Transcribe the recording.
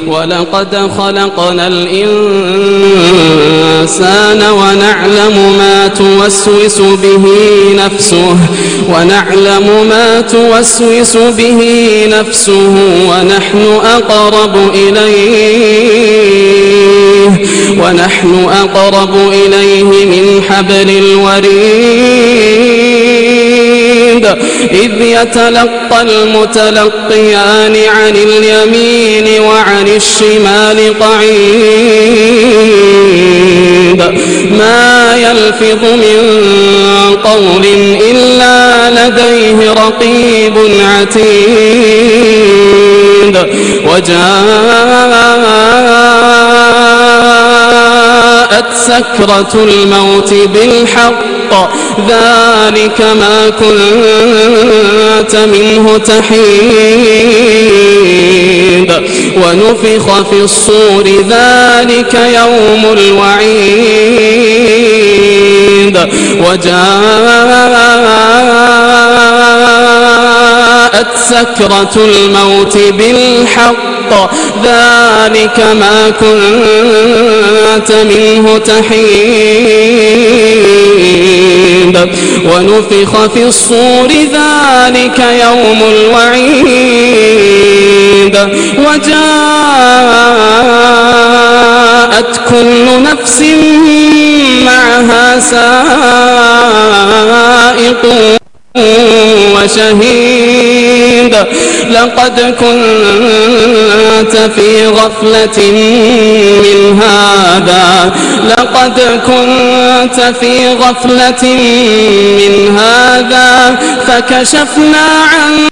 ولقد خلقنا الإنسان ونعلم ما توسوس به نفسه ونحن أقرب إليه من حبل الوريد إذ يتلقى المتلقيان عن اليمين وعن الشمال قعيد ما يلفظ من قول إلا لديه رقيب عتيد وجاءت سكرة الموت بالحق ذلك ما كنت منه تحيد ونفخ في الصور ذلك يوم الوعيد وجاءت سكرة الموت بالحق ذلك ما كنت منه تحيد ونفخ في الصور ذلك يوم الوعيد وجاءت كل نفس معها سائق وشهيد لقد كنت في غفلة من هذا فكشفنا عنك